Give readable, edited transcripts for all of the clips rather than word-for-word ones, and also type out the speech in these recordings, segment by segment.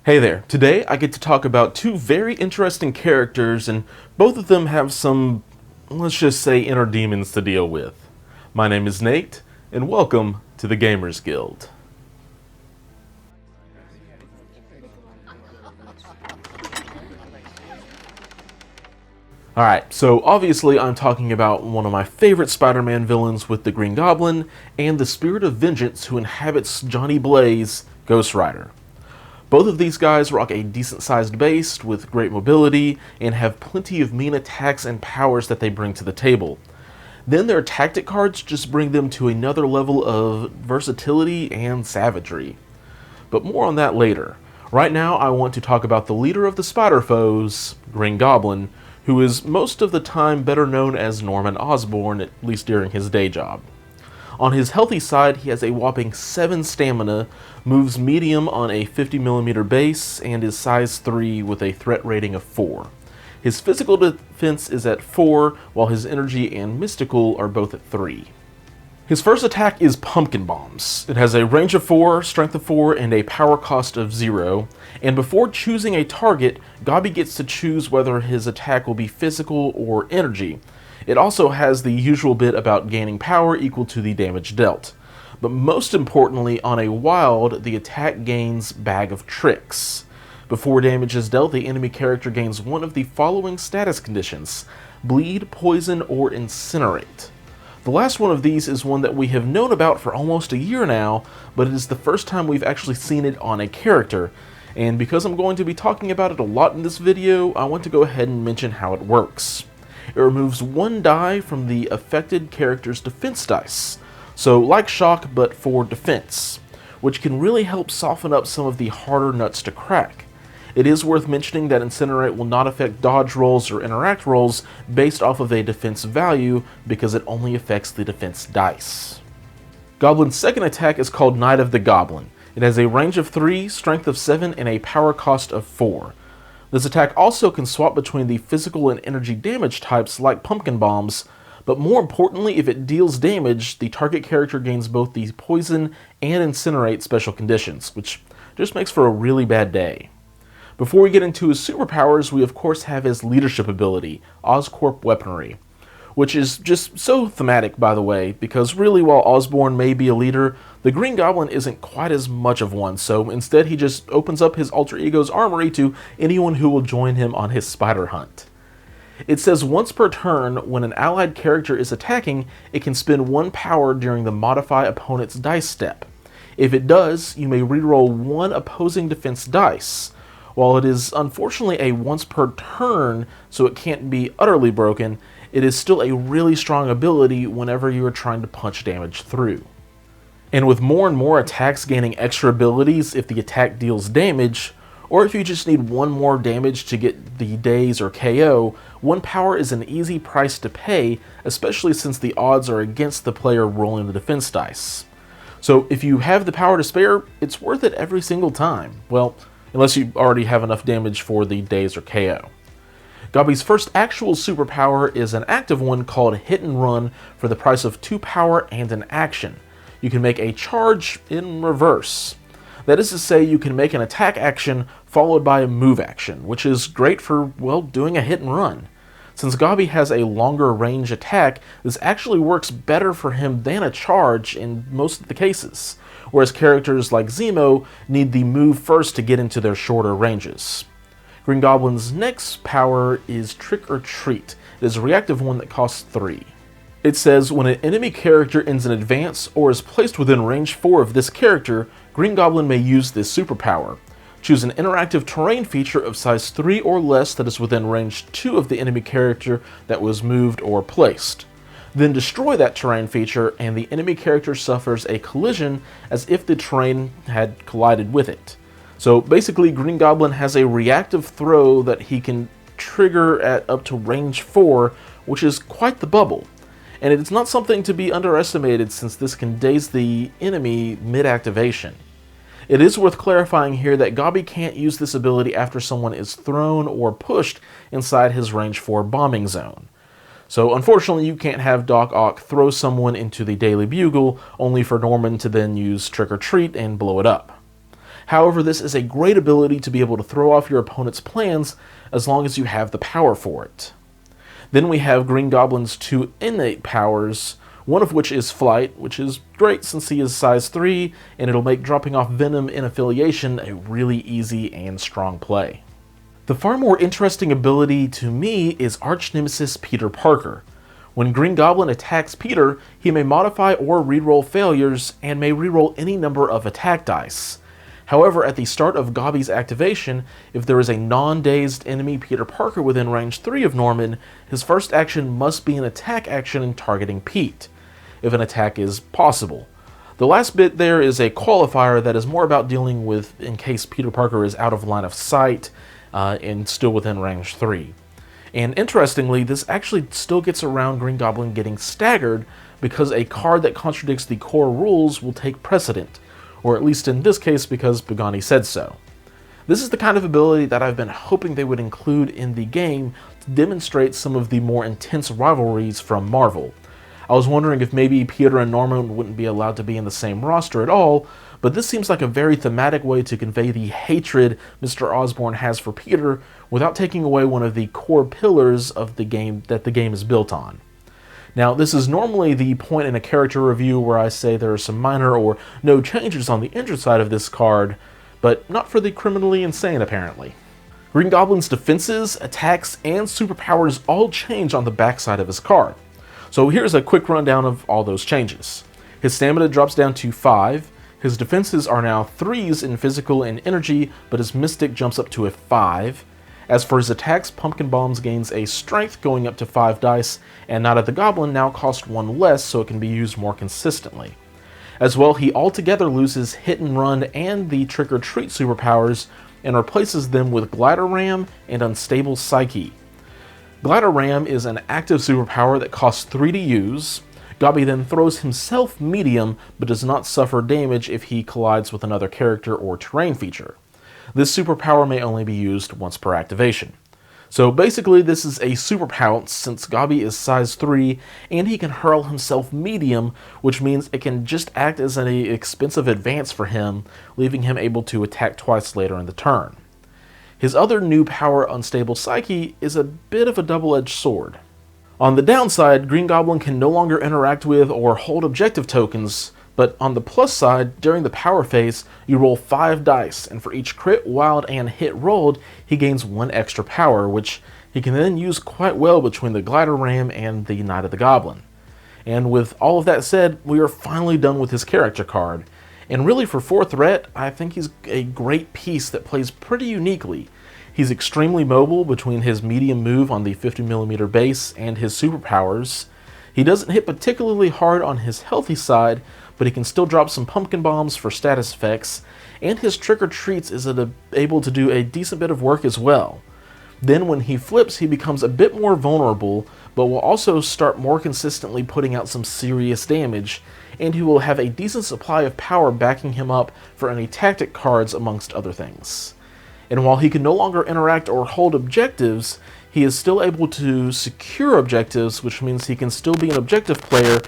Hey there, today I get to talk about two very interesting characters, and both of them have some, let's just say, inner demons to deal with. My name is Nate, and welcome to the Gamers Guild. Alright, so obviously I'm talking about one of my favorite Spider-Man villains with the Green Goblin, and the Spirit of Vengeance who inhabits Johnny Blaze, Ghost Rider. Both of these guys rock a decent-sized base with great mobility and have plenty of mean attacks and powers that they bring to the table. Then their tactic cards just bring them to another level of versatility and savagery. But more on that later. Right now I want to talk about the leader of the Spider Foes, Green Goblin, who is most of the time better known as Norman Osborn, at least during his day job. On his healthy side, he has a whopping 7 stamina, moves medium on a 50mm base, and is size 3 with a threat rating of 4. His physical defense is at 4, while his energy and mystical are both at 3. His first attack is Pumpkin Bombs. It has a range of 4, strength of 4, and a power cost of 0, and before choosing a target, Gobby gets to choose whether his attack will be physical or energy. It also has the usual bit about gaining power equal to the damage dealt. But most importantly, on a wild, the attack gains Bag of Tricks. Before damage is dealt, the enemy character gains one of the following status conditions: Bleed, Poison, or Incinerate. The last one of these is one that we have known about for almost a year now, but it is the first time we've actually seen it on a character. And because I'm going to be talking about it a lot in this video, I want to go ahead and mention how it works. It removes 1 die from the affected character's defense dice, so like shock but for defense, which can really help soften up some of the harder nuts to crack. It is worth mentioning that Incinerate will not affect dodge rolls or interact rolls based off of a defense value because it only affects the defense dice. Goblin's second attack is called Knight of the Goblin. It has a range of 3, strength of 7, and a power cost of 4. This attack also can swap between the physical and energy damage types like Pumpkin Bombs, but more importantly, if it deals damage, the target character gains both the Poison and Incinerate special conditions, which just makes for a really bad day. Before we get into his superpowers, we of course have his leadership ability, Oscorp Weaponry, which is just so thematic, by the way, because really while Osborn may be a leader, the Green Goblin isn't quite as much of one, so instead he just opens up his alter ego's armory to anyone who will join him on his spider hunt. It says once per turn, when an allied character is attacking, it can spend 1 power during the modify opponent's dice step. If it does, you may reroll 1 opposing defense dice. While it is unfortunately a once per turn, so it can't be utterly broken, it is still a really strong ability whenever you are trying to punch damage through. And with more and more attacks gaining extra abilities if the attack deals damage, or if you just need 1 more damage to get the daze or KO, 1 power is an easy price to pay, especially since the odds are against the player rolling the defense dice. So if you have the power to spare, it's worth it every single time. Well, unless you already have enough damage for the daze or KO. Gobby's first actual superpower is an active one called Hit and Run for the price of 2 power and an action. You can make a charge in reverse. That is to say, you can make an attack action followed by a move action, which is great for, well, doing a hit and run. Since Gobby has a longer range attack, this actually works better for him than a charge in most of the cases, whereas characters like Zemo need the move first to get into their shorter ranges. Green Goblin's next power is Trick or Treat. It is a reactive one that costs 3. It says, when an enemy character ends an advance or is placed within range 4 of this character, Green Goblin may use this superpower. Choose an interactive terrain feature of size 3 or less that is within range 2 of the enemy character that was moved or placed. Then destroy that terrain feature and the enemy character suffers a collision as if the terrain had collided with it. So basically, Green Goblin has a reactive throw that he can trigger at up to range 4, which is quite the bubble. And it's not something to be underestimated since this can daze the enemy mid-activation. It is worth clarifying here that Gobby can't use this ability after someone is thrown or pushed inside his range 4 bombing zone. So unfortunately you can't have Doc Ock throw someone into the Daily Bugle only for Norman to then use Trick or Treat and blow it up. However, this is a great ability to be able to throw off your opponent's plans as long as you have the power for it. Then we have Green Goblin's 2 innate powers, one of which is Flight, which is great since he is size 3, and it'll make dropping off Venom in Affiliation a really easy and strong play. The far more interesting ability to me is Arch Nemesis Peter Parker. When Green Goblin attacks Peter, he may modify or reroll failures, and may reroll any number of attack dice. However, at the start of Gobby's activation, if there is a non-dazed enemy Peter Parker within range 3 of Norman, his first action must be an attack action targeting Pete, if an attack is possible. The last bit there is a qualifier that is more about dealing with in case Peter Parker is out of line of sight and still within range 3. And interestingly, this actually still gets around Green Goblin getting staggered because a card that contradicts the core rules will take precedent, or at least in this case because Pagani said so. This is the kind of ability that I've been hoping they would include in the game to demonstrate some of the more intense rivalries from Marvel. I was wondering if maybe Peter and Norman wouldn't be allowed to be in the same roster at all, but this seems like a very thematic way to convey the hatred Mr. Osborn has for Peter without taking away one of the core pillars of the game that the game is built on. Now, this is normally the point in a character review where I say there are some minor or no changes on the injured side of this card, but not for the criminally insane apparently. Green Goblin's defenses, attacks, and superpowers all change on the backside of his card. So here's a quick rundown of all those changes. His stamina drops down to 5, his defenses are now 3s in physical and energy, but his mystic jumps up to a 5. As for his attacks, Pumpkin Bombs gains a strength going up to 5 dice, and Night of the Goblin now costs 1 less so it can be used more consistently. As well, he altogether loses Hit and Run and the Trick or Treat superpowers, and replaces them with Glider Ram and Unstable Psyche. Glider Ram is an active superpower that costs 3 to use. Gobby then throws himself medium, but does not suffer damage if he collides with another character or terrain feature. This superpower may only be used once per activation. So basically this is a super pounce since Gobby is size 3 and he can hurl himself medium, which means it can just act as an expensive advance for him, leaving him able to attack twice later in the turn. His other new power, Unstable Psyche, is a bit of a double-edged sword. On the downside, Green Goblin can no longer interact with or hold objective tokens, but on the plus side, during the power phase, you roll 5 dice, and for each crit, wild, and hit rolled, he gains 1 extra power, which he can then use quite well between the Glider Ram and the Night of the Goblin. And with all of that said, we are finally done with his character card. And really for 4th threat, I think he's a great piece that plays pretty uniquely. He's extremely mobile between his medium move on the 50mm base and his superpowers. He doesn't hit particularly hard on his healthy side, but he can still drop some pumpkin bombs for status effects, and his Trick or Treats is able to do a decent bit of work as well. Then when he flips, he becomes a bit more vulnerable, but will also start more consistently putting out some serious damage, and he will have a decent supply of power backing him up for any tactic cards amongst other things. And while he can no longer interact or hold objectives, he is still able to secure objectives, which means he can still be an objective player.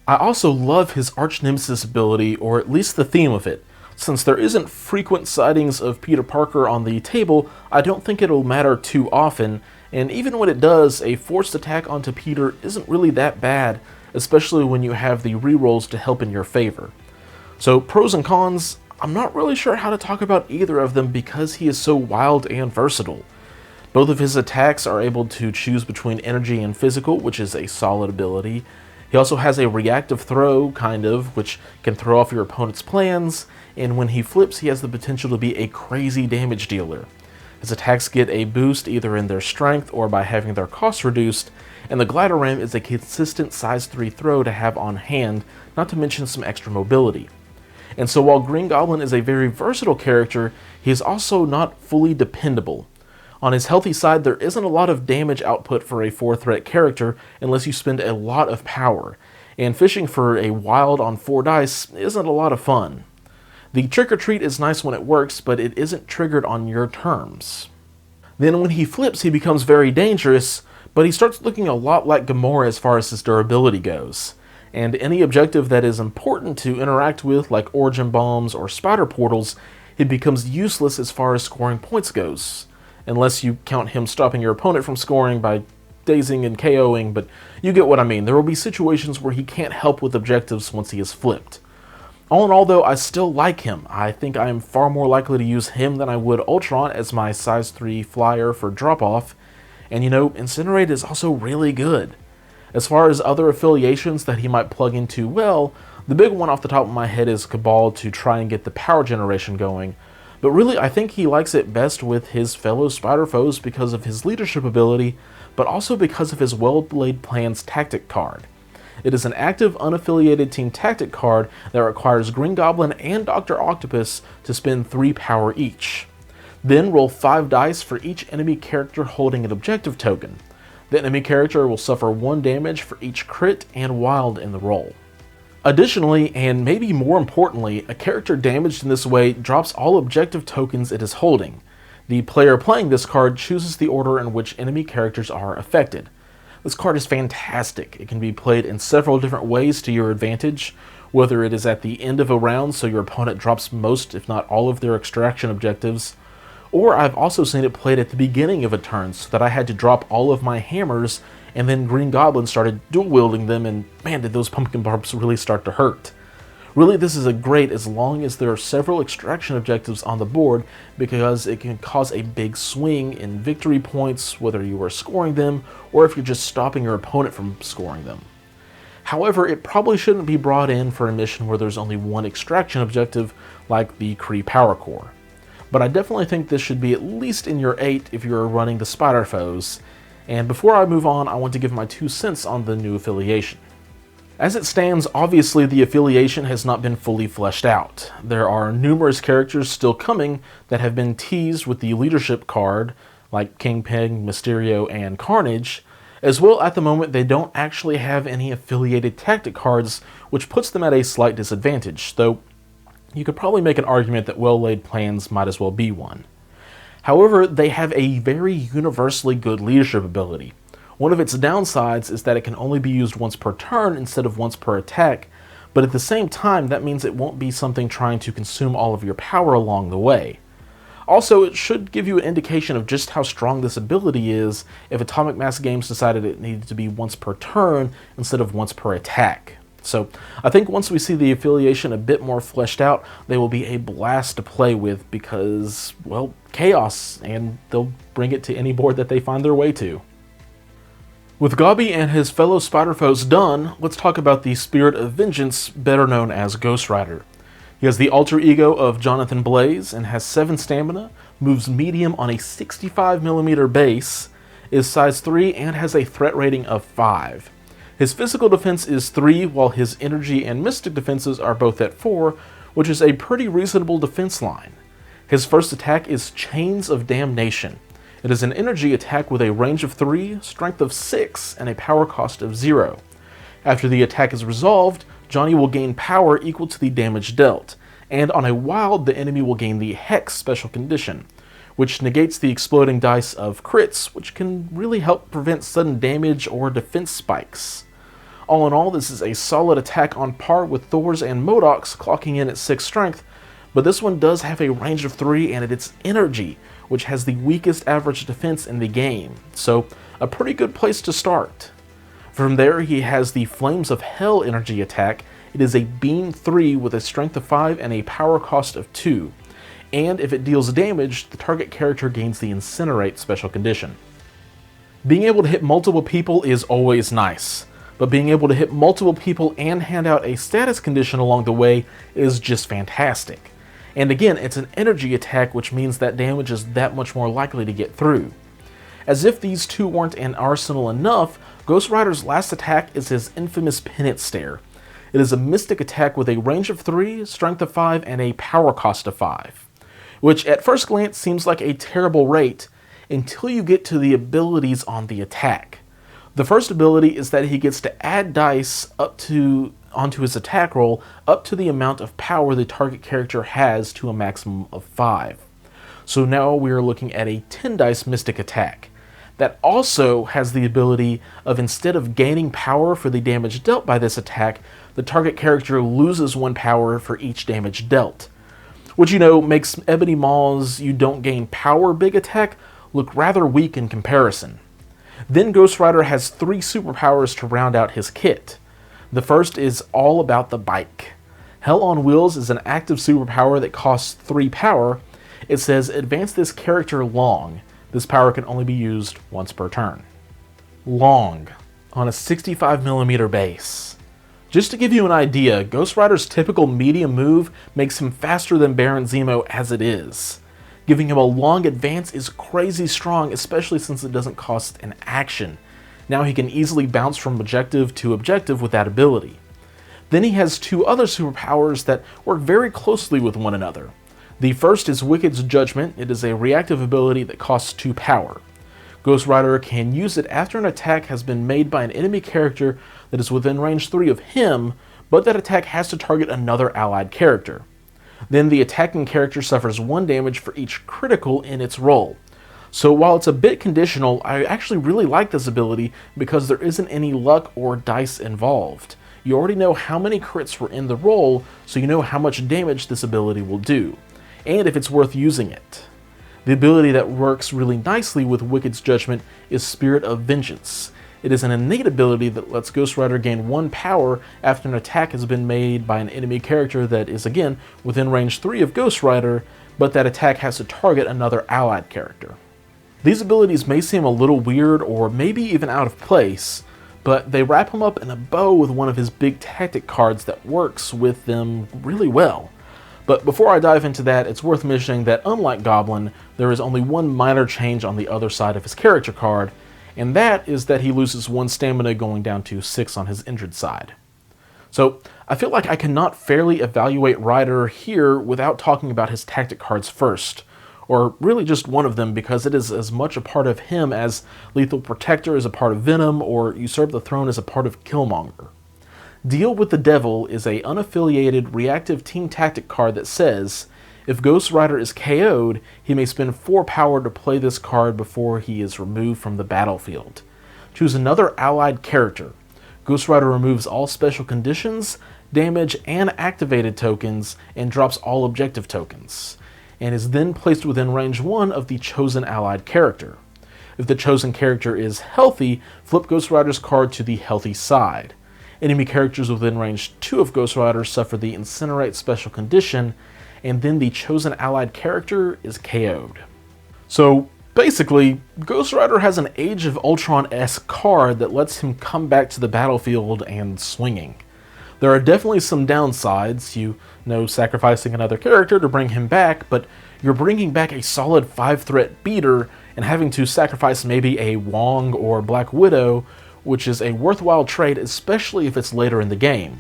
I also love his Arch Nemesis ability, or at least the theme of it. Since there isn't frequent sightings of Peter Parker on the table, I don't think it'll matter too often, and even when it does, a forced attack onto Peter isn't really that bad, especially when you have the rerolls to help in your favor. So pros and cons, I'm not really sure how to talk about either of them because he is so wild and versatile. Both of his attacks are able to choose between energy and physical, which is a solid ability. He also has a reactive throw, which can throw off your opponent's plans, and when he flips, he has the potential to be a crazy damage dealer. His attacks get a boost either in their strength or by having their costs reduced, and the Glider Ram is a consistent size 3 throw to have on hand, not to mention some extra mobility. And so while Green Goblin is a very versatile character, he is also not fully dependable. On his healthy side, there isn't a lot of damage output for a 4th threat character unless you spend a lot of power, and fishing for a wild on 4 dice isn't a lot of fun. The Trick or Treat is nice when it works, but it isn't triggered on your terms. Then when he flips, he becomes very dangerous, but he starts looking a lot like Gamora as far as his durability goes. And any objective that is important to interact with, like origin bombs or spider portals, it becomes useless as far as scoring points goes. Unless you count him stopping your opponent from scoring by dazing and KOing, but you get what I mean. There will be situations where he can't help with objectives once he is flipped. All in all though, I still like him. I think I am far more likely to use him than I would Ultron as my size 3 flyer for drop-off. And Incinerate is also really good. As far as other affiliations that he might plug into, well, the big one off the top of my head is Cabal to try and get the power generation going. But really, I think he likes it best with his fellow spider foes because of his leadership ability, but also because of his Well-Laid Plans tactic card. It is an active, unaffiliated team tactic card that requires Green Goblin and Dr. Octopus to spend 3 power each. Then roll 5 dice for each enemy character holding an objective token. The enemy character will suffer 1 damage for each crit and wild in the roll. Additionally, and maybe more importantly, a character damaged in this way drops all objective tokens it is holding. The player playing this card chooses the order in which enemy characters are affected. This card is fantastic. It can be played in several different ways to your advantage, whether it is at the end of a round so your opponent drops most if not all of their extraction objectives, or I've also seen it played at the beginning of a turn so that I had to drop all of my hammers and then Green Goblin started dual wielding them, and man, did those pumpkin barbs really start to hurt. Really, this is a great as long as there are several extraction objectives on the board, because it can cause a big swing in victory points, whether you are scoring them or if you're just stopping your opponent from scoring them. However, it probably shouldn't be brought in for a mission where there's only 1 extraction objective, like the Kree Power Core. But I definitely think this should be at least in your 8 if you're running the spider foes. And before I move on, I want to give my 2 cents on the new affiliation. As it stands, obviously the affiliation has not been fully fleshed out. There are numerous characters still coming that have been teased with the leadership card, like Kingpin, Mysterio, and Carnage. As well, at the moment, they don't actually have any affiliated tactic cards, which puts them at a slight disadvantage, though you could probably make an argument that Well-Laid Plans might as well be one. However, they have a very universally good leadership ability. One of its downsides is that it can only be used once per turn instead of once per attack, but at the same time that means it won't be something trying to consume all of your power along the way. Also, it should give you an indication of just how strong this ability is if Atomic Mass Games decided it needed to be once per turn instead of once per attack. So I think once we see the affiliation a bit more fleshed out, they will be a blast to play with because, well, chaos, and they'll bring it to any board that they find their way to. With Gobby and his fellow spider foes done, let's talk about the Spirit of Vengeance, better known as Ghost Rider. He has the alter ego of Jonathan Blaze and has 7 stamina, moves medium on a 65mm base, is size 3, and has a threat rating of 5. His physical defense is 3, while his energy and mystic defenses are both at 4, which is a pretty reasonable defense line. His first attack is Chains of Damnation. It is an energy attack with a range of 3, strength of 6, and a power cost of 0. After the attack is resolved, Johnny will gain power equal to the damage dealt, and on a wild, the enemy will gain the Hex special condition, which negates the exploding dice of crits, which can really help prevent sudden damage or defense spikes. All in all, this is a solid attack on par with Thor's and MODOK's, clocking in at 6 strength, but this one does have a range of 3 and it's energy, which has the weakest average defense in the game, so a pretty good place to start. From there, he has the Flames of Hell energy attack. It is a beam 3 with a strength of 5 and a power cost of 2, and if it deals damage, the target character gains the Incinerate special condition. Being able to hit multiple people is always nice, but being able to hit multiple people and hand out a status condition along the way is just fantastic. And again, it's an energy attack, which means that damage is that much more likely to get through. As if these two weren't an arsenal enough, Ghost Rider's last attack is his infamous Penance Stare. It is a mystic attack with a range of 3, strength of 5, and a power cost of 5, which at first glance seems like a terrible rate until you get to the abilities on the attack. The first ability is that he gets to add dice onto his attack roll up to the amount of power the target character has to a maximum of 5. So now we are looking at a 10 dice mystic attack. that also has the ability of, instead of gaining power for the damage dealt by this attack, the target character loses 1 power for each damage dealt. Which, makes Ebony Maw's "you don't gain power" big attack look rather weak in comparison. Then Ghost Rider has 3 superpowers to round out his kit. The first is all about the bike. Hell on Wheels is an active superpower that costs 3 power. It says, advance this character long. This power can only be used once per turn. Long, on a 65mm base. Just to give you an idea, Ghost Rider's typical medium move makes him faster than Baron Zemo as it is. Giving him a long advance is crazy strong, especially since it doesn't cost an action. Now he can easily bounce from objective to objective with that ability. Then he has 2 other superpowers that work very closely with one another. The first is Wicked's Judgment. It is a reactive ability that costs 2 power. Ghost Rider can use it after an attack has been made by an enemy character that is within range 3 of him, but that attack has to target another allied character. Then the attacking character suffers 1 damage for each critical in its roll. So while it's a bit conditional, I actually really like this ability because there isn't any luck or dice involved. You already know how many crits were in the roll, so you know how much damage this ability will do, and if it's worth using it. The ability that works really nicely with Wicked's Judgment is Spirit of Vengeance. It is an innate ability that lets Ghost Rider gain 1 power after an attack has been made by an enemy character that is, again, within range 3 of Ghost Rider, but that attack has to target another allied character. These abilities may seem a little weird or maybe even out of place, but they wrap him up in a bow with one of his big tactic cards that works with them really well. But before I dive into that, it's worth mentioning that unlike Goblin, there is only 1 minor change on the other side of his character card, and that is that he loses 1 stamina, going down to 6 on his injured side. So I feel like I cannot fairly evaluate Rider here without talking about his tactic cards first, or really just one of them, because it is as much a part of him as Lethal Protector is a part of Venom, or Usurp the Throne is a part of Killmonger. Deal with the Devil is a unaffiliated reactive team tactic card that says, if Ghost Rider is KO'd, he may spend 4 power to play this card before he is removed from the battlefield. Choose another allied character. Ghost Rider removes all special conditions, damage, and activated tokens, and drops all objective tokens, and is then placed within range 1 of the chosen allied character. If the chosen character is healthy, flip Ghost Rider's card to the healthy side. Enemy characters within range 2 of Ghost Rider suffer the Incinerate special condition, and then the chosen allied character is KO'd. So basically, Ghost Rider has an Age of Ultron-esque card that lets him come back to the battlefield and swinging. There are definitely some downsides, sacrificing another character to bring him back, but you're bringing back a solid 5-threat beater and having to sacrifice maybe a Wong or Black Widow, which is a worthwhile trade, especially if it's later in the game.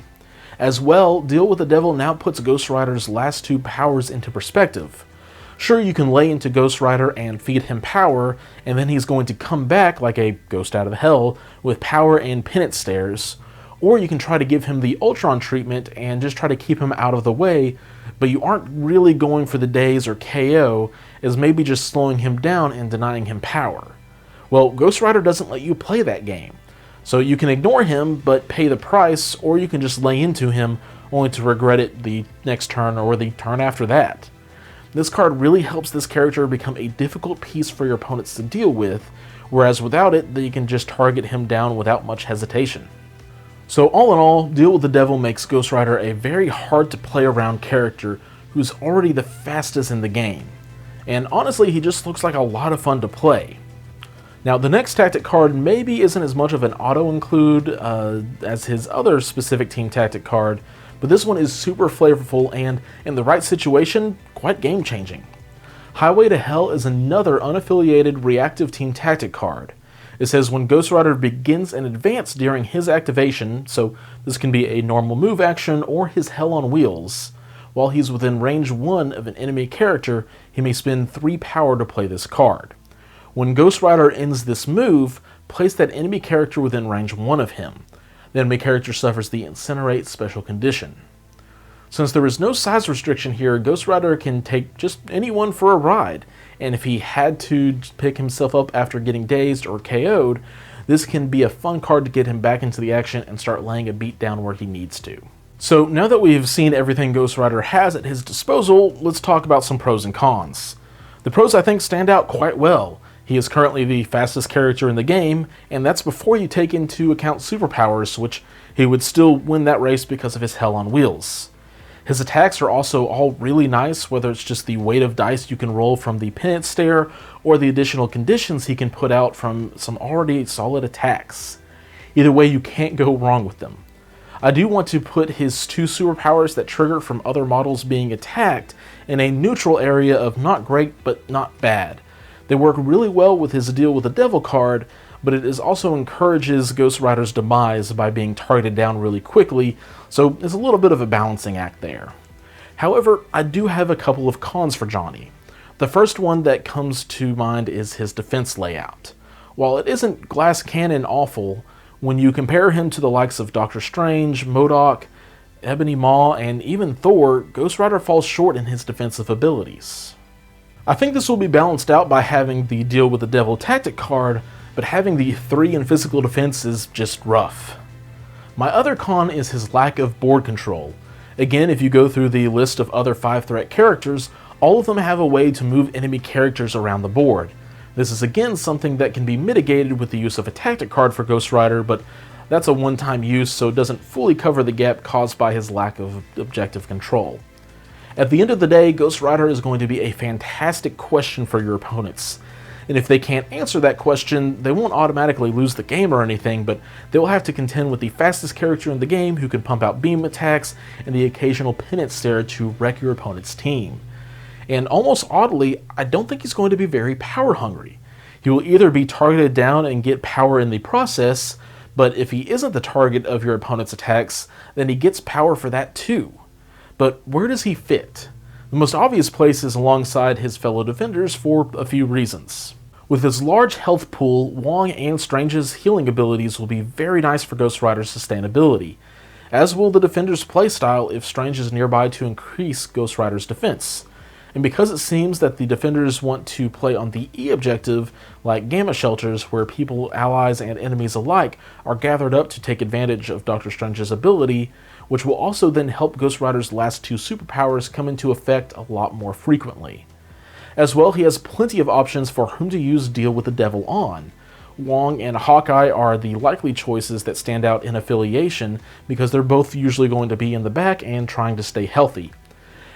As well, Deal with the Devil now puts Ghost Rider's last 2 powers into perspective. Sure, you can lay into Ghost Rider and feed him power, and then he's going to come back like a ghost out of hell with power and Penance Stares, or you can try to give him the Ultron treatment and just try to keep him out of the way, but you aren't really going for the daze or KO, as maybe just slowing him down and denying him power. Well, Ghost Rider doesn't let you play that game. So you can ignore him, but pay the price, or you can just lay into him, only to regret it the next turn or the turn after that. This card really helps this character become a difficult piece for your opponents to deal with, whereas without it, you can just target him down without much hesitation. So all in all, Deal with the Devil makes Ghost Rider a very hard to play around character who's already the fastest in the game. And honestly, he just looks like a lot of fun to play. Now, the next tactic card maybe isn't as much of an auto-include as his other specific team tactic card, but this one is super flavorful and, in the right situation, quite game-changing. Highway to Hell is another unaffiliated reactive team tactic card. It says when Ghost Rider begins an advance during his activation, so this can be a normal move action or his Hell on Wheels, while he's within range 1 of an enemy character, he may spend 3 power to play this card. When Ghost Rider ends this move, place that enemy character within range 1 of him. The enemy character suffers the Incinerate special condition. Since there is no size restriction here, Ghost Rider can take just anyone for a ride, and if he had to pick himself up after getting dazed or KO'd, this can be a fun card to get him back into the action and start laying a beat down where he needs to. So now that we've seen everything Ghost Rider has at his disposal, let's talk about some pros and cons. The pros I think stand out quite well. He is currently the fastest character in the game, and that's before you take into account superpowers, which he would still win that race because of his hell on wheels. His attacks are also all really nice, whether it's just the weight of dice you can roll from the Penance Stare, or the additional conditions he can put out from some already solid attacks. Either way, you can't go wrong with them. I do want to put his 2 superpowers that trigger from other models being attacked in a neutral area of not great but not bad. They work really well with his Deal with the Devil card, but it also encourages Ghost Rider's demise by being targeted down really quickly, so it's a little bit of a balancing act there. However, I do have a couple of cons for Johnny. The first one that comes to mind is his defense layout. While it isn't glass cannon awful, when you compare him to the likes of Doctor Strange, MODOK, Ebony Maw, and even Thor, Ghost Rider falls short in his defensive abilities. I think this will be balanced out by having the Deal with the Devil tactic card, but having the 3 in physical defense is just rough. My other con is his lack of board control. Again, if you go through the list of other 5-threat characters, all of them have a way to move enemy characters around the board. This is again something that can be mitigated with the use of a tactic card for Ghost Rider, but that's a one-time use, so it doesn't fully cover the gap caused by his lack of objective control. At the end of the day, Ghost Rider is going to be a fantastic question for your opponents. And if they can't answer that question, they won't automatically lose the game or anything, but they will have to contend with the fastest character in the game who can pump out beam attacks and the occasional Penance Stare to wreck your opponent's team. And almost oddly, I don't think he's going to be very power hungry. He will either be targeted down and get power in the process, but if he isn't the target of your opponent's attacks, then he gets power for that too. But where does he fit? The most obvious place is alongside his fellow defenders for a few reasons. With his large health pool, Wong and Strange's healing abilities will be very nice for Ghost Rider's sustainability, as will the defender's playstyle if Strange is nearby to increase Ghost Rider's defense. And because it seems that the defenders want to play on the E objective, like Gamma Shelters, where people, allies, and enemies alike are gathered up to take advantage of Doctor Strange's ability, which will also then help Ghost Rider's last 2 superpowers come into effect a lot more frequently. As well, he has plenty of options for whom to use Deal with the Devil on. Wong and Hawkeye are the likely choices that stand out in Affiliation because they're both usually going to be in the back and trying to stay healthy.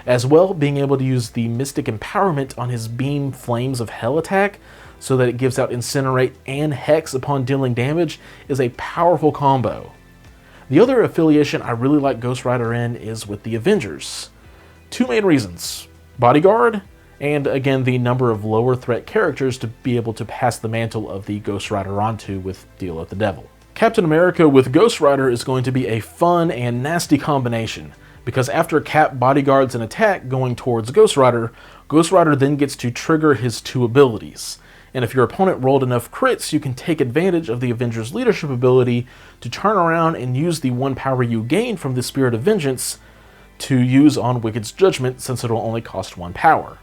As well, being able to use the Mystic Empowerment on his Beam Flames of Hell attack so that it gives out Incinerate and Hex upon dealing damage is a powerful combo. The other affiliation I really like Ghost Rider in is with the Avengers. 2 main reasons: Bodyguard, and again the number of lower threat characters to be able to pass the mantle of the Ghost Rider onto with Deal with the Devil. Captain America with Ghost Rider is going to be a fun and nasty combination, because after Cap bodyguards an attack going towards Ghost Rider then gets to trigger his 2 abilities. And if your opponent rolled enough crits, you can take advantage of the Avengers leadership ability to turn around and use the 1 power you gain from the Spirit of Vengeance to use on Wicked's Judgment, since it'll only cost 1 power.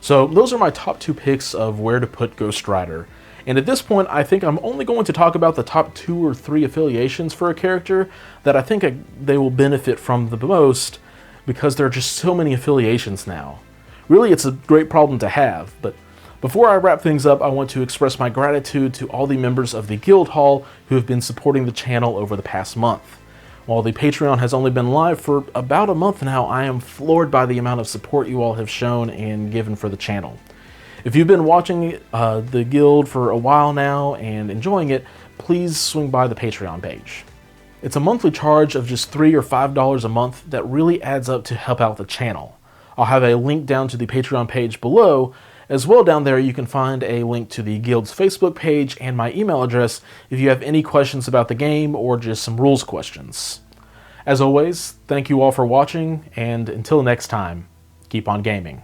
So those are my top 2 picks of where to put Ghost Rider. And at this point, I think I'm only going to talk about the top 2 or 3 affiliations for a character that I think they will benefit from the most, because there are just so many affiliations now. Really, it's a great problem to have, but before I wrap things up, I want to express my gratitude to all the members of the Guild Hall who have been supporting the channel over the past month. While the Patreon has only been live for about a month now, I am floored by the amount of support you all have shown and given for the channel. If you've been watching the Guild for a while now and enjoying it, please swing by the Patreon page. It's a monthly charge of just $3 or $5 a month that really adds up to help out the channel. I'll have a link down to the Patreon page below. As well, down there you can find a link to the Guild's Facebook page and my email address if you have any questions about the game or just some rules questions. As always, thank you all for watching, and until next time, keep on gaming.